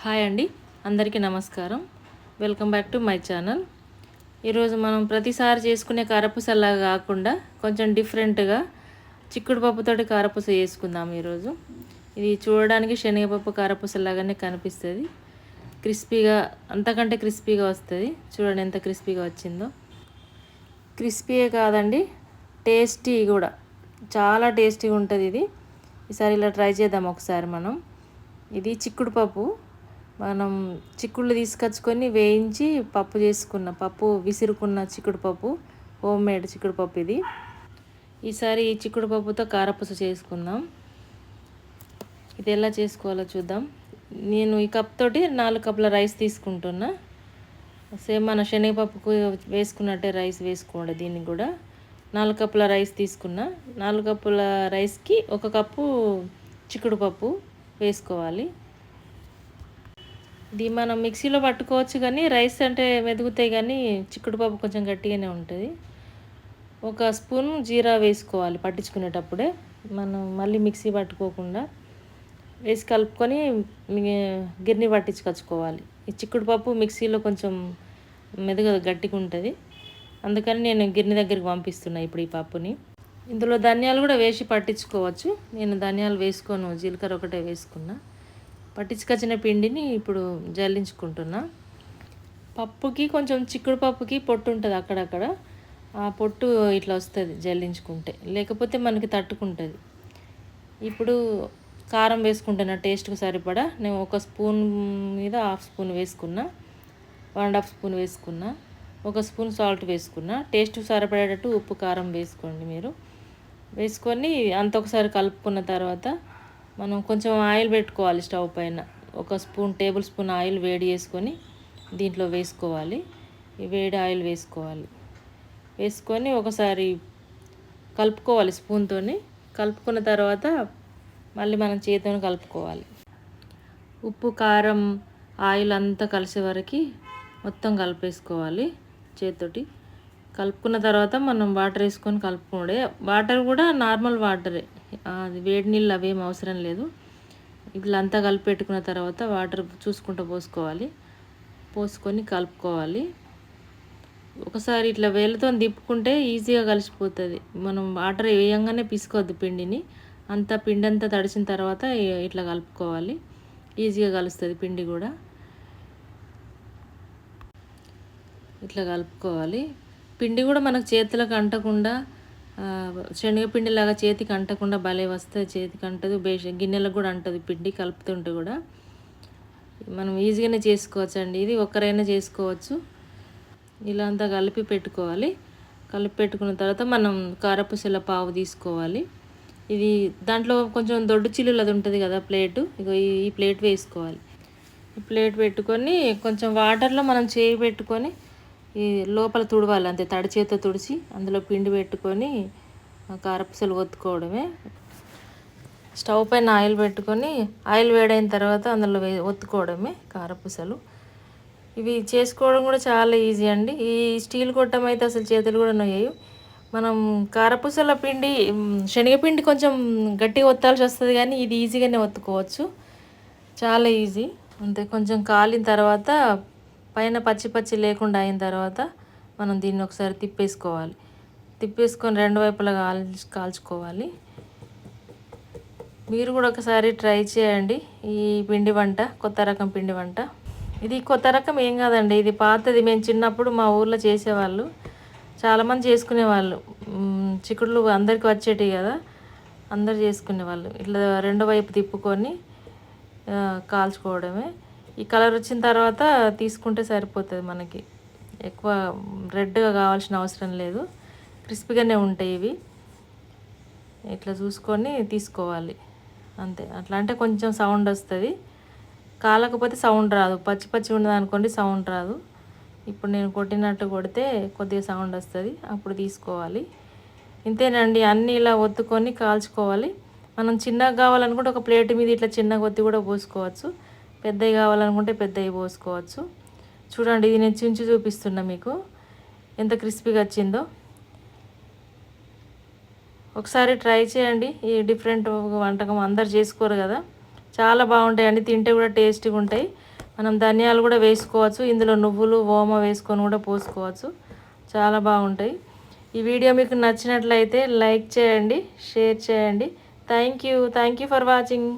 Hi అండి, అందరికీ నమస్కారం. Welcome back to my channel. ఈరోజు మనం ప్రతిసారి చేసుకునే కారపూసలాగా కాకుండా కొంచెం డిఫరెంట్గా చిక్కుడు పప్పుతోటి కారపూస చేసుకుందాం. ఈరోజు ఇది చూడడానికి శనగపప్పు కారపూసలాగానే కనిపిస్తుంది. క్రిస్పీగా, అంతకంటే క్రిస్పీగా వస్తుంది. చూడండి ఎంత క్రిస్పీగా వచ్చిందో. క్రిస్పీయే కాదండి, టేస్టీ కూడా, చాలా టేస్టీగా ఉంటుంది ఇది. ఈసారి ఇలా ట్రై చేద్దాం ఒకసారి మనం. ఇది చిక్కుడు పప్పు. మనం చిక్కుళ్ళు తీసుకొచ్చుకొని వేయించి పప్పు చేసుకున్న, పప్పు విసురుకున్న చిక్కుడు పప్పు, హోమ్ మేడ్ చిక్కుడు పప్పు ఇది. ఈసారి ఈ చిక్కుడు పప్పుతో కారపూస చేసుకుందాం. ఇది ఎలా చేసుకోవాలో చూద్దాం. నేను ఈ కప్ తోటి 4 కప్పుల రైస్ తీసుకుంటున్నా. సేమ్ మన శనగపప్పుకు వేసుకున్నట్టే రైస్ వేసుకోండి. దీనికి కూడా 4 కప్పుల రైస్ తీసుకున్నా. 4 కప్పుల రైస్కి 1 కప్పు చిక్కుడు పప్పు వేసుకోవాలి. ఇది మనం మిక్సీలో పట్టుకోవచ్చు, కానీ రైస్ అంటే మెదుగుతాయి, కానీ చిక్కుడు పప్పు కొంచెం గట్టిగానే ఉంటుంది. 1 స్పూన్ జీరా వేసుకోవాలి పట్టించుకునేటప్పుడే, మనం మళ్ళీ మిక్సీ పట్టుకోకుండా వేసి కలుపుకొని గిర్ని పట్టించుకొచ్చుకోవాలి. ఈ చిక్కుడు పప్పు మిక్సీలో కొంచెం గట్టిగా ఉంటుంది, అందుకని నేను గిర్ని దగ్గరికి పంపిస్తున్నా ఇప్పుడు ఈ పప్పుని. ఇందులో ధనియాలు కూడా వేసి పట్టించుకోవచ్చు. నేను ధనియాలు వేసుకోను, జీలకర్ర ఒకటే వేసుకున్నా. పట్టించుకొచ్చిన పిండిని ఇప్పుడు జల్లించుకుంటున్నా. పప్పుకి కొంచెం చిక్కుడు పప్పుకి పొట్టు ఉంటుంది అక్కడక్కడ, ఆ పొట్టు ఇట్లా వస్తుంది జల్లించుకుంటే, లేకపోతే మనకి తట్టుకుంటుంది. ఇప్పుడు కారం వేసుకుంటున్నా టేస్ట్కి సరిపడా. నేను 1 స్పూన్ మీద 1/2 స్పూన్ వేసుకున్నా, 1.5 స్పూన్ వేసుకున్నా. 1 స్పూన్ సాల్ట్ వేసుకున్నా. టేస్ట్కి సరిపడేటట్టు ఉప్పు కారం వేసుకోండి మీరు. వేసుకొని అంత ఒకసారి కలుపుకున్న తర్వాత మనం కొంచెం ఆయిల్ పెట్టుకోవాలి స్టవ్ పైన. 1 టేబుల్ స్పూన్ ఆయిల్ వేడి చేసుకొని దీంట్లో వేసుకోవాలి. ఈ వేడి ఆయిల్ వేసుకోవాలి. వేసుకొని ఒకసారి కలుపుకోవాలి స్పూన్తోని. కలుపుకున్న తర్వాత మళ్ళీ మనం చేతితో కలుపుకోవాలి. ఉప్పు కారం ఆయిల్ అంతా కలిసే వరకు మొత్తం కలిపేసుకోవాలి చేతితోటి. కలుపుకున్న తర్వాత మనం వాటర్ వేసుకొని కలుపుకోండి. వాటర్ కూడా నార్మల్ వాటరే, అది వేడి నీళ్ళు అవేం అవసరం లేదు. ఇట్లా అంతా కలిపి పెట్టుకున్న తర్వాత వాటర్ చూసుకుంటూ పోసుకోవాలి. పోసుకొని కలుపుకోవాలి. ఒకసారి ఇట్లా వేళ్ళతో తిప్పుకుంటే ఈజీగా కలిసిపోతుంది. మనం వాటర్ వేయంగానే పిసుకోవద్దు పిండిని. అంతా పిండి అంతా తడిసిన తర్వాత ఇట్లా కలుపుకోవాలి. ఈజీగా కలుస్తుంది పిండి కూడా. ఇట్లా కలుపుకోవాలి. పిండి కూడా మనకు చేతులకు అంటకుండా, శనగపిండిలాగా చేతికి అంటకుండా భలే వస్తుంది. చేతికి అంటదు, గిన్నెలకు కూడా అంటది పిండి కలుపుతుంటే కూడా. మనం ఈజీగానే చేసుకోవచ్చు అండి. ఇది ఒక్కరైనా చేసుకోవచ్చు. ఇలా అంతా కలిపి పెట్టుకోవాలి. కలిపి పెట్టుకున్న తర్వాత మనం కారపూసల పావు తీసుకోవాలి. ఇది దాంట్లో కొంచెం దొడ్డు చిల్లులు అది ఉంటుంది కదా ప్లేటు, ఇగో ఈ ప్లేట్ వేసుకోవాలి. ఈ ప్లేట్ పెట్టుకొని కొంచెం వాటర్లో మనం చేయి పెట్టుకొని ఈ లోపల తుడవాలి, అంతే. తడి చేతితో తుడిచి అందులో పిండి పెట్టుకొని కారపూసలు ఒత్తుకోవడమే. స్టవ్ పైన ఆయిల్ పెట్టుకొని ఆయిల్ వేడైన తర్వాత అందులో ఒత్తుకోవడమే కారపూసలు. ఇవి చేసుకోవడం కూడా చాలా ఈజీ అండి. ఈ స్టీల్ గొట్టం అయితే అసలు చేతులు కూడా నొయ్యవు. మనం కారపూసల పిండి, శనగపిండి కొంచెం గట్టిగా ఒత్తాల్సి వస్తుంది, కానీ ఇది ఈజీగానే ఒత్తుకోవచ్చు, చాలా ఈజీ. అంతే. కొంచెం కాలిన తర్వాత పైన పచ్చి పచ్చి లేకుండా అయిన తర్వాత మనం దీన్ని ఒకసారి తిప్పేసుకోవాలి. తిప్పేసుకొని 2 వైపులా కాల్చుకోవాలి. మీరు కూడా ఒకసారి ట్రై చేయండి ఈ పిండి వంట, కొత్త రకం పిండి వంట. ఇది కొత్త రకం ఏం కాదండి, ఇది పాతది. మేము చిన్నప్పుడు మా ఊర్లో చేసేవాళ్ళు, చాలామంది చేసుకునేవాళ్ళు. చిక్కుడులు అందరికీ వచ్చేటివి కదా, అందరు చేసుకునేవాళ్ళు. ఇట్లా 2 వైపు తిప్పుకొని కాల్చుకోవడమే. ఈ కలర్ వచ్చిన తర్వాత తీసుకుంటే సరిపోతుంది మనకి. ఎక్కువ రెడ్గా కావాల్సిన అవసరం లేదు, క్రిస్పీగానే ఉంటాయి ఇవి. ఇట్లా చూసుకొని తీసుకోవాలి, అంతే. అట్లా అంటే కొంచెం సౌండ్ వస్తుంది, కాలకపోతే సౌండ్ రాదు. పచ్చి పచ్చి ఉన్నది అనుకోండి, సౌండ్ రాదు. ఇప్పుడు నేను కొట్టినట్టు కొడితే కొద్దిగా సౌండ్ వస్తుంది, అప్పుడు తీసుకోవాలి. ఇంతేనండి. అన్నీ ఇలా ఒత్తుకొని కాల్చుకోవాలి. మనం చిన్నగా కావాలనుకుంటే ఒక ప్లేట్ మీద ఇట్లా చిన్నగా ఒత్తి కూడా పోసుకోవచ్చు. పెద్దవి కావాలనుకుంటే పెద్దవి పోసుకోవచ్చు. చూడండి, ఇది నేను చించి చూపిస్తున్నా మీకు ఎంత క్రిస్పీగా వచ్చిందో. ఒకసారి ట్రై చేయండి. ఈ డిఫరెంట్ వంటకం అందరు చేసుకోరు కదా, చాలా బాగుంటాయండి. తింటే కూడా టేస్టీగా ఉంటాయి. మనం ధనియాలు కూడా వేసుకోవచ్చు, ఇందులో నువ్వులు ఓమ వేసుకొని కూడా పోసుకోవచ్చు, చాలా బాగుంటాయి. ఈ వీడియో మీకు నచ్చినట్లయితే లైక్ చేయండి, షేర్ చేయండి. Thank you for watching.